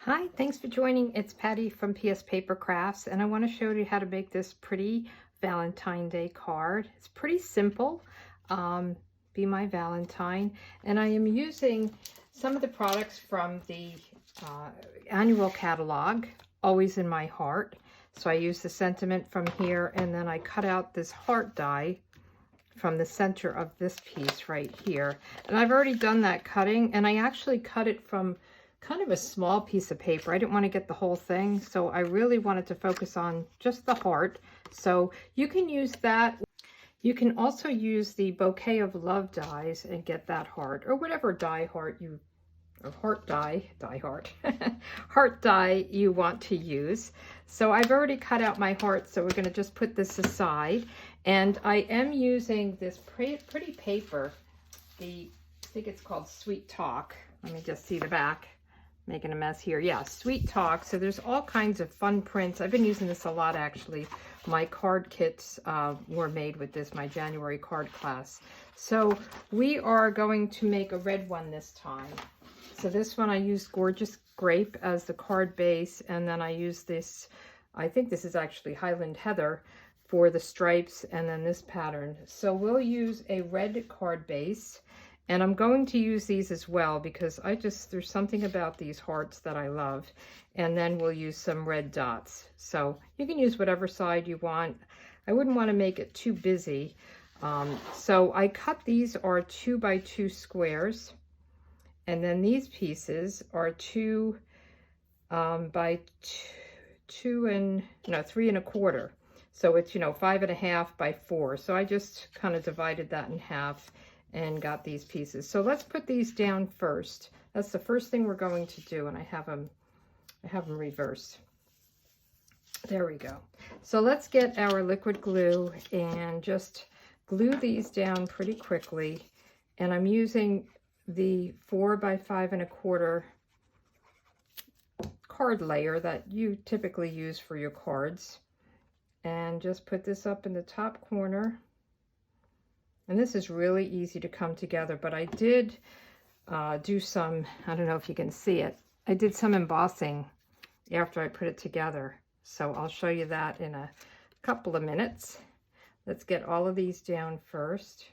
Hi, thanks for joining. It's Patty from pspapercrafts, and I want to show you how to make this pretty Valentine Day card. It's pretty simple. Be my Valentine, and I am using some of the products from the annual catalog, Always in My Heart. So I use the sentiment from here, and then I cut out this heart die from the center of this piece right here. And I've already done that cutting, and I actually cut it from kind of a small piece of paper. I didn't want to get the whole thing, so I really wanted to focus on just the heart. So you can use that. You can also use the Bouquet of Love dies and get that heart, or whatever die heart you, or heart die heart, heart die you want to use. So I've already cut out my heart, so we're going to just put this aside. And I am using this pretty paper. I think it's called Sweet Talk. Let me just see the back. Making a mess here. Yeah, Sweet Talk. So there's all kinds of fun prints. I've been using this a lot, actually. My card kits were made with this, my January card class. So we are going to make a red one this time. So this one I used Gorgeous Grape as the card base, and then I used this, I think this is actually Highland Heather for the stripes, and then this pattern. So we'll use a red card base. And I'm going to use these as well because there's something about these hearts that I love. And then we'll use some red dots. So you can use whatever side you want. I wouldn't want to make it too busy. So I cut these are 2 by 2 squares. And then these pieces are 2 by 3 1/4. So it's, 5 1/2 by 4. So I just kind of divided that in half and got these pieces. So let's put these down first. That's the first thing we're going to do, and I have them reversed. There we go. So let's get our liquid glue and just glue these down pretty quickly. And I'm using the 4 by 5 1/4 card layer that you typically use for your cards. And just put this up in the top corner. And this is really easy to come together, but I did do some, I don't know if you can see it, I did some embossing after I put it together. So I'll show you that in a couple of minutes. Let's get all of these down first.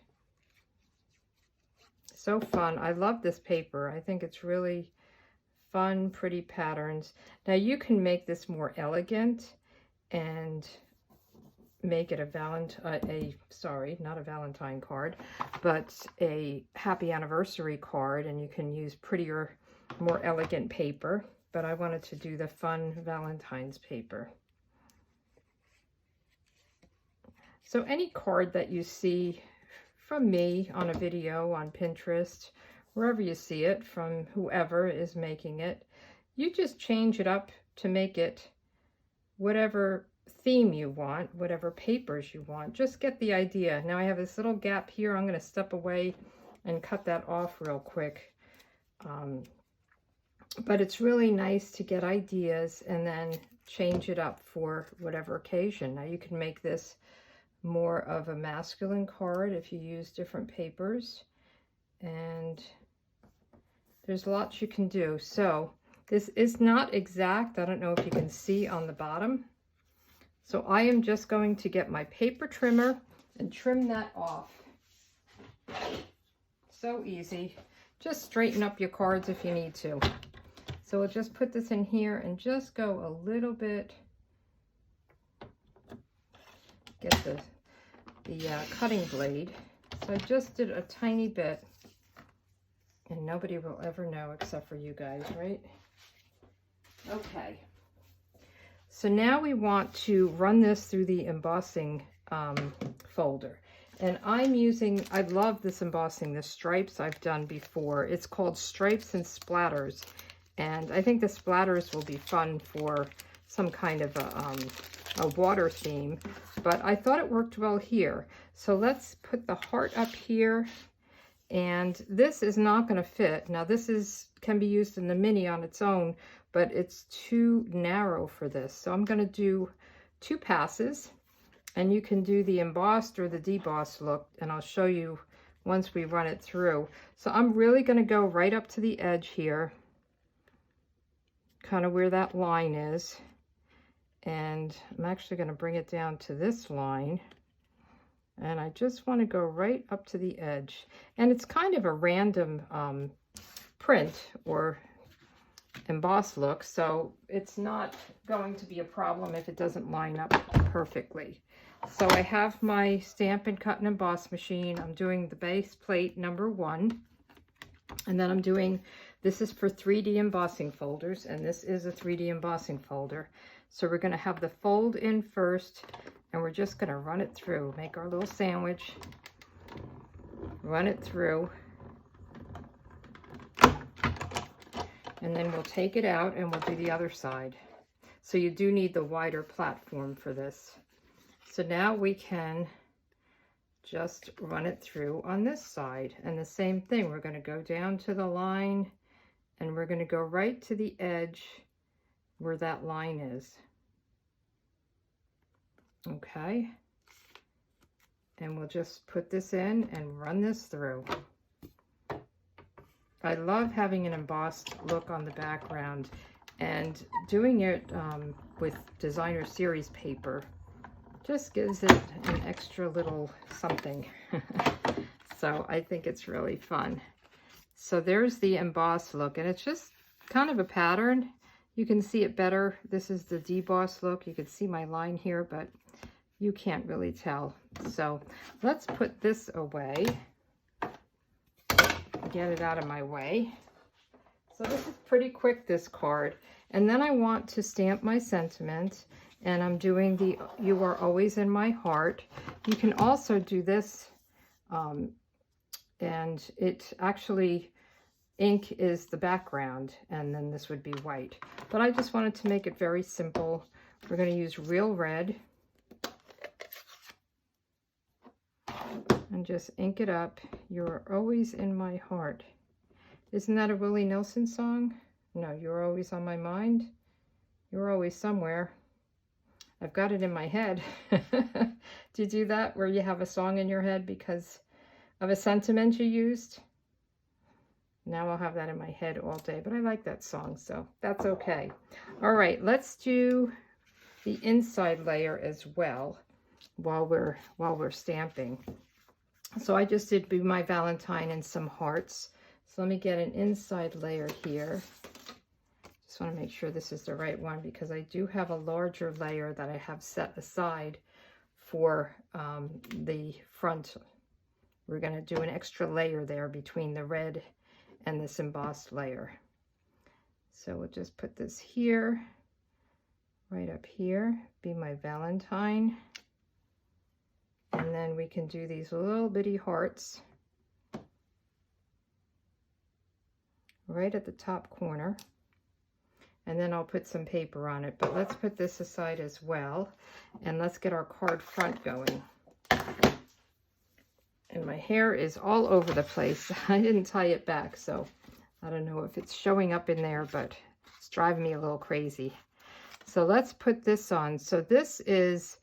So fun. I love this paper. I think it's really fun, pretty patterns. Now you can make this more elegant and make it not a Valentine card, but a happy anniversary card, and you can use prettier, more elegant paper. But I wanted to do the fun Valentine's paper. So any card that you see from me on a video on Pinterest, wherever you see it, from whoever is making it, you just change it up to make it whatever theme you want, whatever papers you want. Just get the idea. Now I have this little gap here. I'm going to step away and cut that off real quick. But it's really nice to get ideas and then change it up for whatever occasion. Now you can make this more of a masculine card if you use different papers, and there's lots you can do. So this is not exact. I don't know if you can see on the bottom. So I am just going to get my paper trimmer and trim that off. So easy. Just straighten up your cards if you need to. So we'll just put this in here and just go a little bit. Get the cutting blade. So I just did a tiny bit. And nobody will ever know except for you guys, right? Okay. So now we want to run this through the embossing folder. And I love this embossing, the stripes I've done before. It's called Strips and Splatters. And I think the splatters will be fun for some kind of a water theme. But I thought it worked well here. So let's put the heart up here. And this is not going to fit. Now this can be used in the mini on its own, but it's too narrow for this. So I'm going to do 2 passes, and you can do the embossed or the debossed look, and I'll show you once we run it through. So I'm really going to go right up to the edge here, kind of where that line is. And I'm actually going to bring it down to this line. And I just want to go right up to the edge. And it's kind of a random print or emboss look, so it's not going to be a problem if it doesn't line up perfectly. So I have my Stamp and Cut and Emboss machine. I'm doing the base plate number 1, and then I'm doing, this is for 3D embossing folders, and this is a 3D embossing folder. So we're going to have the fold in first, and we're just going to run it through, make our little sandwich, run it through. And then we'll take it out and we'll do the other side. So you do need the wider platform for this. So now we can just run it through on this side. And the same thing, we're going to go down to the line and we're going to go right to the edge where that line is. Okay. And we'll just put this in and run this through. I love having an embossed look on the background, and doing it with designer series paper just gives it an extra little something. So I think it's really fun. So there's the embossed look, and it's just kind of a pattern. You can see it better. This is the debossed look. You can see my line here, but you can't really tell. So let's put this away. Get it out of my way. So this is pretty quick, this card. And then I want to stamp my sentiment, and I'm doing the "You Are Always in My Heart." You can also do this, and it actually, ink is the background, and then this would be white. But I just wanted to make it very simple. We're going to use real red and just ink it up. You're always in my heart. Isn't that a Willie Nelson song? No, you're always on my mind. You're always somewhere. I've got it in my head. Do you do that where you have a song in your head because of a sentiment you used? Now I'll have that in my head all day, but I like that song, so that's okay. All right, let's do the inside layer as well while we're stamping. So I just did Be My Valentine and some hearts. So let me get an inside layer here. Just want to make sure this is the right one because I do have a larger layer that I have set aside for the front. We're going to do an extra layer there between the red and this embossed layer. So we'll just put this here, right up here, Be My Valentine. And then we can do these little bitty hearts right at the top corner. And then I'll put some paper on it. But let's put this aside as well. And let's get our card front going. And my hair is all over the place. I didn't tie it back, so I don't know if it's showing up in there, but it's driving me a little crazy. So let's put this on. So this is,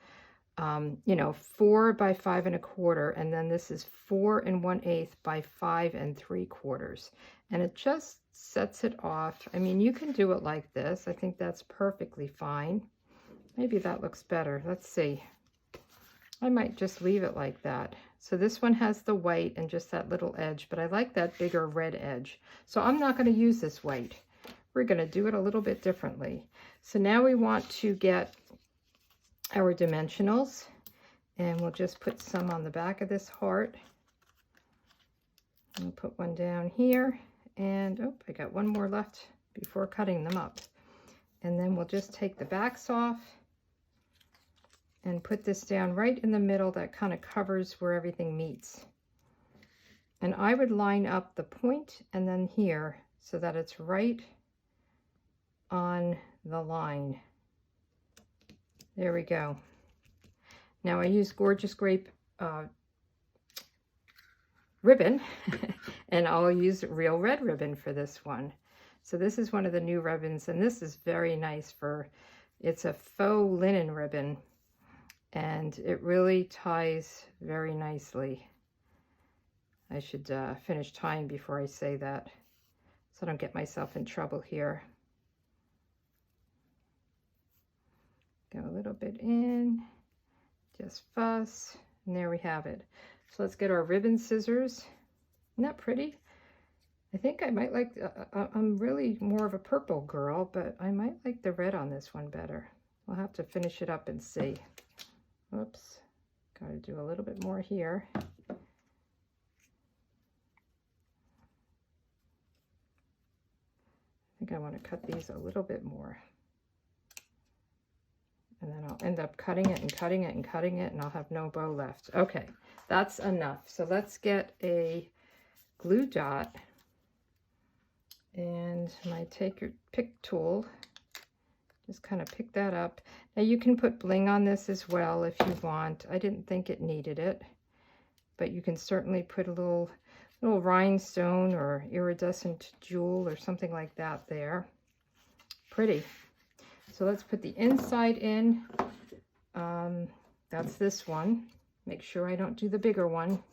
you know, 4 by 5 1/4, and then this is 4 1/8 by 5 3/4. And it just sets it off. I mean, you can do it like this. I think that's perfectly fine. Maybe that looks better. Let's see. I might just leave it like that. So this one has the white and just that little edge, but I like that bigger red edge. So I'm not going to use this white. We're going to do it a little bit differently. So now we want to get our dimensionals, and we'll just put some on the back of this heart. I'll put one down here, and oh, I got one more left before cutting them up. And then we'll just take the backs off and put this down right in the middle. That kind of covers where everything meets. And I would line up the point and then here so that it's right on the line. There we go. Now I use Gorgeous Grape ribbon, and I'll use real red ribbon for this one. So this is one of the new ribbons, and this is very nice for, it's a faux linen ribbon, and it really ties very nicely. I should finish tying before I say that, so I don't get myself in trouble here. Go a little bit in, just fuss, and there we have it. So let's get our ribbon scissors. Isn't that pretty? I think I might like, I'm really more of a purple girl, but I might like the red on this one better. We'll have to finish it up and see. Oops, got to do a little bit more here. I think I want to cut these a little bit more. And then I'll end up cutting it and cutting it and cutting it, and I'll have no bow left. Okay, that's enough. So let's get a glue dot and my pick tool. Just kind of pick that up. Now you can put bling on this as well if you want. I didn't think it needed it, but you can certainly put a little rhinestone or iridescent jewel or something like that there. Pretty. So let's put the inside in. That's this one. Make sure I don't do the bigger one.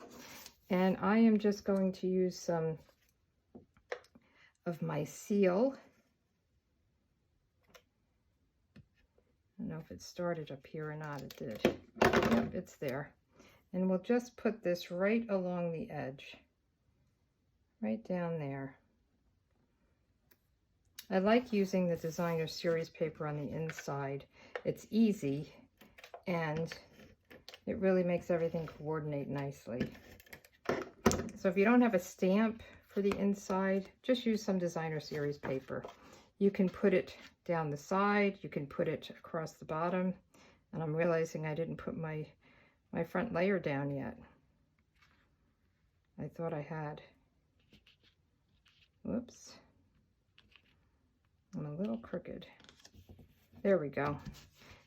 And I am just going to use some of my seal. I don't know if it started up here or not. It did. Yep, it's there. And we'll just put this right along the edge. Right down there. I like using the designer series paper on the inside. It's easy and it really makes everything coordinate nicely. So if you don't have a stamp for the inside, just use some designer series paper. You can put it down the side, you can put it across the bottom, and I'm realizing I didn't put my front layer down yet. I thought I had. Whoops. I'm a little crooked. There we go.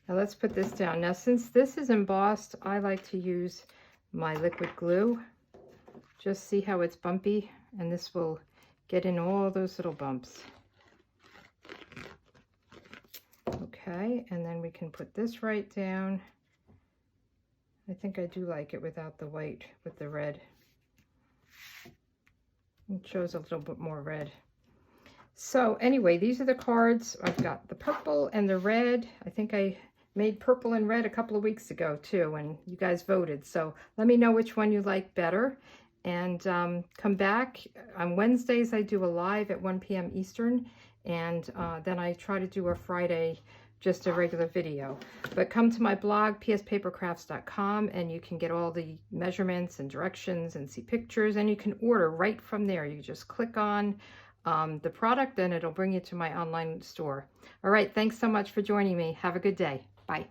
Now let's put this down. Now since this is embossed, I like to use my liquid glue. Just see how it's bumpy, and this will get in all those little bumps. Okay, and then we can put this right down. I think I do like it without the white, with the red. It shows a little bit more red. So anyway, these are the cards. I've got the purple and the red. I think I made purple and red a couple of weeks ago too, and you guys voted. So let me know which one you like better. And come back. On Wednesdays, I do a live at 1 p.m. Eastern. And then I try to do a Friday, just a regular video. But come to my blog, pspapercrafts.com, and you can get all the measurements and directions and see pictures. And you can order right from there. You just click on the product and it'll bring you to my online store. All right, thanks so much for joining me. Have a good day. Bye.